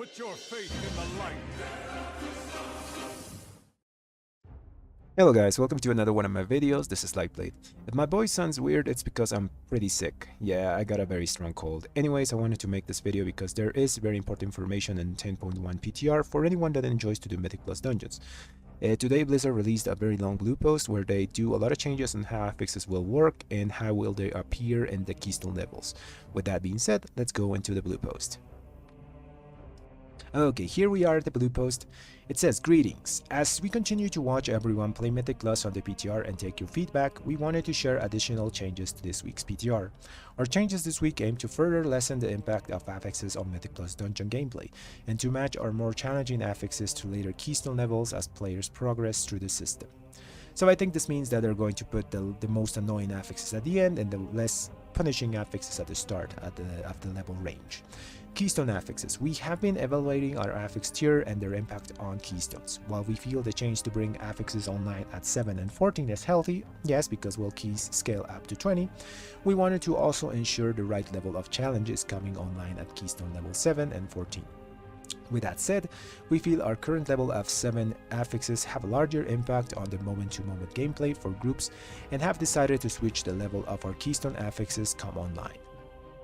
Put your faith in the light. Hello guys, welcome to another one of my videos. This is Lightblade. If my voice sounds weird, it's because I'm pretty sick. Yeah, I got a very strong cold. Anyways, I wanted to make this video because there is very important information in 10.1 PTR for anyone that enjoys to do Mythic Plus dungeons. Today Blizzard released a very long blue post where they do a lot of changes on how affixes will work and how will they appear in the keystone levels. With that being said, let's go into the blue post. Okay, here we are at the blue post. It says, "Greetings. As we continue to watch everyone play Mythic Plus on the PTR and take your feedback, we wanted to share additional changes to this week's PTR. Our changes this week aim to further lessen the impact of affixes on Mythic Plus dungeon gameplay, and to match our more challenging affixes to later keystone levels as players progress through the system." So I think this means that they're going to put the most annoying affixes at the end and the less punishing affixes at the start of the level range. Keystone affixes. We have been evaluating our affix tier and their impact on keystones. While we feel the change to bring affixes online at 7 and 14 is healthy, yes, because will keys scale up to 20, we wanted to also ensure the right level of challenge is coming online at keystone level 7 and 14. With that said, we feel our current level of 7 affixes have a larger impact on the moment-to-moment gameplay for groups and have decided to switch the level of our keystone affixes come online.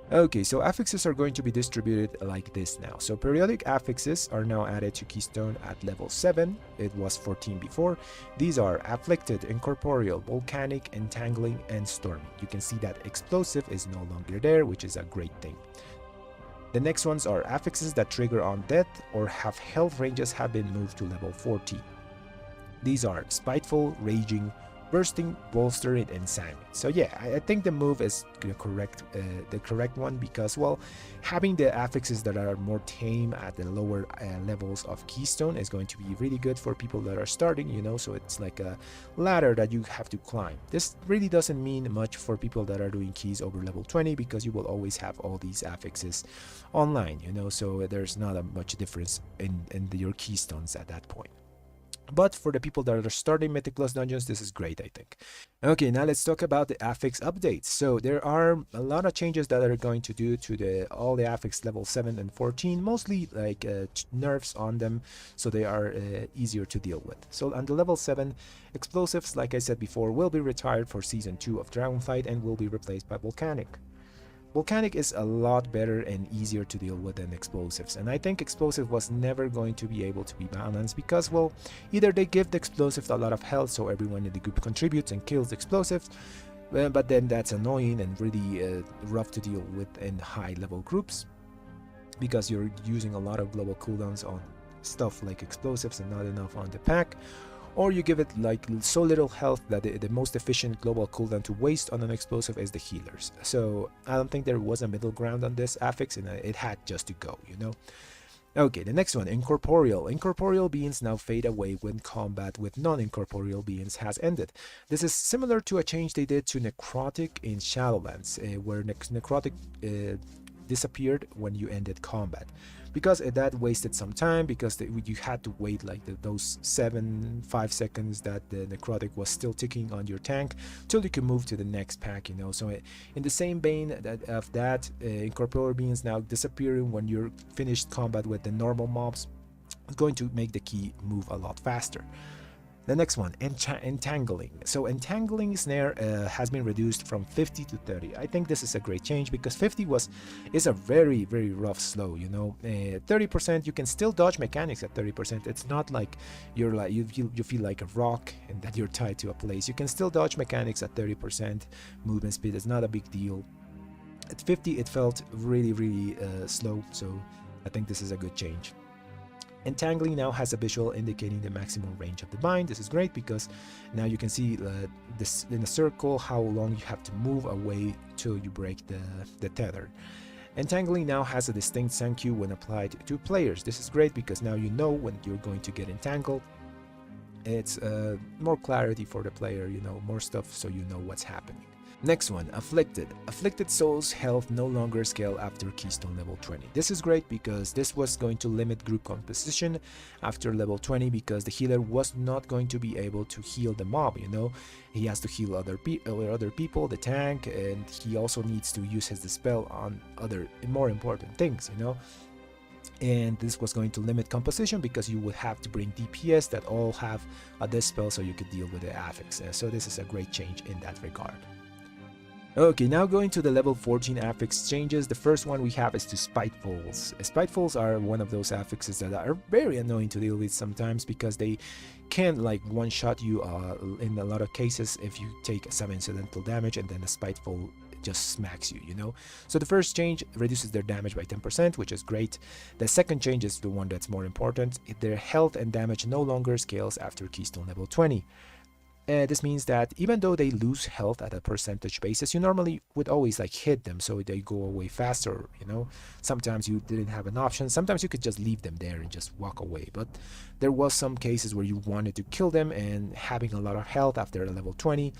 Okay, so affixes are going to be distributed like this now. So periodic affixes are now added to keystone at level 7. It was 14 before. These are afflicted, incorporeal, volcanic, entangling, and stormy. You can see that explosive is no longer there, which is a great thing. The next ones are affixes that trigger on death or have health ranges have been moved to level 14. These are spiteful, raging, bursting, bolstering, and salmon. So yeah, I think the move is the correct one because, well, having the affixes that are more tame at the lower levels of keystone is going to be really good for people that are starting, you know, so it's like a ladder that you have to climb. This really doesn't mean much for people that are doing keys over level 20 because you will always have all these affixes online, you know, so there's not a much difference in your keystones at that point. But for the people that are starting Mythic Plus dungeons, this is great, I think. Okay, now let's talk about the affix updates. So there are a lot of changes that are going to do to all the affix level 7 and 14, mostly like nerfs on them, so they are easier to deal with. So on the level 7, explosives, like I said before, will be retired for Season 2 of Dragonflight and will be replaced by volcanic. Volcanic is a lot better and easier to deal with than explosives, and I think explosive was never going to be able to be balanced because, well, either they give the explosives a lot of health so everyone in the group contributes and kills explosives, but then that's annoying and really rough to deal with in high level groups because you're using a lot of global cooldowns on stuff like explosives and not enough on the pack. Or you give it like so little health that the most efficient global cooldown to waste on an explosive is the healers. So I don't think there was a middle ground on this affix and it had just to go, you know. Okay, the next one, incorporeal. Incorporeal beings now fade away when combat with non-incorporeal beings has ended. This is similar to a change they did to necrotic in Shadowlands, where necrotic disappeared when you ended combat, because that wasted some time because you had to wait like those 5 seconds that the necrotic was still ticking on your tank till you can move to the next pack, you know. So in the same vein of that, incorporeal beings now disappearing when you're finished combat with the normal mobs is going to make the key move a lot faster. The next one, entangling. So entangling snare has been reduced from 50 to 30. I think this is a great change because 50 is a very, very rough slow, you know. 30% you can still dodge mechanics at 30%. It's not like you're like you feel like a rock and that you're tied to a place. You can still dodge mechanics at 30% movement speed. It's not a big deal. At 50 it felt really, really slow, so I think this is a good change. Entangling now has a visual indicating the maximum range of the bind. This is great because now you can see this in a circle how long you have to move away till you break the tether. Entangling now has a distinct sound cue when applied to players. This is great because now you know when you're going to get entangled. It's more clarity for the player, you know, more stuff so you know what's happening. Next one, afflicted. Afflicted souls health no longer scale after keystone level 20. This is great because this was going to limit group composition after level 20 because the healer was not going to be able to heal the mob, you know. He has to heal other people, the tank, and he also needs to use his dispel on other more important things, you know. And this was going to limit composition because you would have to bring DPS that all have a dispel so you could deal with the affix. So this is a great change in that regard. Okay, now going to the level 14 affix changes. The first one we have is to Spitefuls. Spitefuls are one of those affixes that are very annoying to deal with sometimes because they can like one-shot you in a lot of cases if you take some incidental damage and then a Spiteful just smacks you, you know. So the first change reduces their damage by 10%, which is great. The second change is the one that's more important. Their health and damage no longer scales after Keystone level 20. This means that even though they lose health at a percentage basis, you normally would always like hit them so they go away faster, you know. Sometimes you didn't have an option. Sometimes you could just leave them there and just walk away. But there was some cases where you wanted to kill them, and having a lot of health after a level 20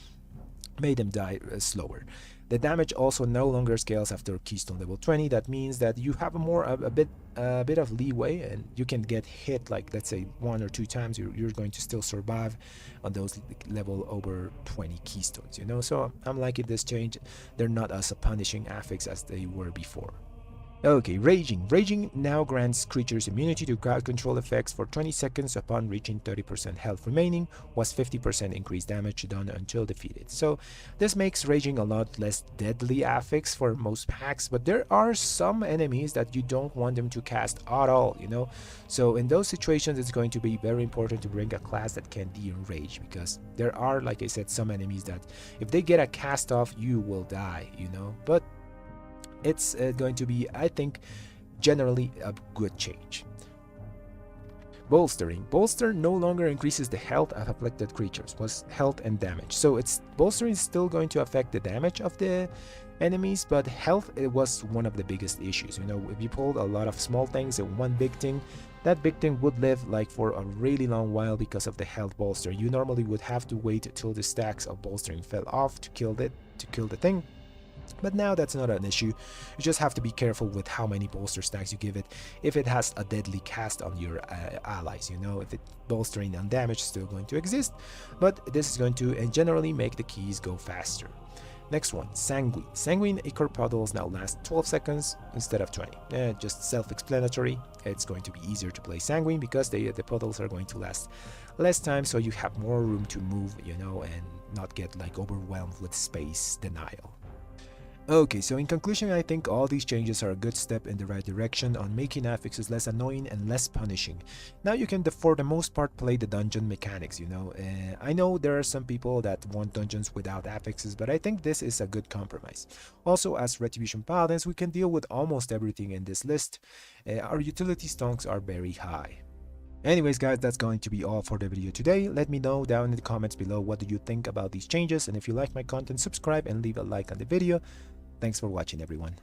made them die slower. The damage also no longer scales after Keystone level 20. That means that you have a bit of leeway, and you can get hit like, let's say, 1 or 2 times. You're going to still survive on those level over 20 keystones, you know. So I'm liking this change. They're not as a punishing affix as they were before. Okay, Raging. Raging now grants creatures immunity to crowd control effects for 20 seconds upon reaching 30% health remaining, was 50% increased damage done until defeated. So this makes Raging a lot less deadly affix for most packs, but there are some enemies that you don't want them to cast at all, you know. So in those situations, it's going to be very important to bring a class that can de-enrage, because there are, like I said, some enemies that if they get a cast off, you will die, you know. But it's going to be, I think, generally a good change. Bolstering. Bolster no longer increases the health of afflicted creatures, was health and damage. So it's bolstering is still going to affect the damage of the enemies, but health, it was one of the biggest issues. You know, if you pulled a lot of small things and one big thing, that big thing would live like for a really long while because of the health bolster. You normally would have to wait till the stacks of bolstering fell off to kill the thing. But now that's not an issue. You just have to be careful with how many bolster stacks you give it. If it has a deadly cast on your allies, you know, if it bolstering and damage is still going to exist, but this is going to generally make the keys go faster. Next one, Sanguine. Sanguine Ichor puddles now last 12 seconds instead of 20. Just self-explanatory. It's going to be easier to play Sanguine because the puddles are going to last less time, so you have more room to move, you know, and not get like overwhelmed with space denial. Okay, so in conclusion, I think all these changes are a good step in the right direction on making affixes less annoying and less punishing. Now you can, for the most part, play the dungeon mechanics, you know. I know there are some people that want dungeons without affixes, but I think this is a good compromise. Also, as Retribution Paladins, we can deal with almost everything in this list. Our utility stonks are very high. Anyways guys, that's going to be all for the video today. Let me know down in the comments below what do you think about these changes, and if you like my content, subscribe and leave a like on the video. Thanks for watching, everyone.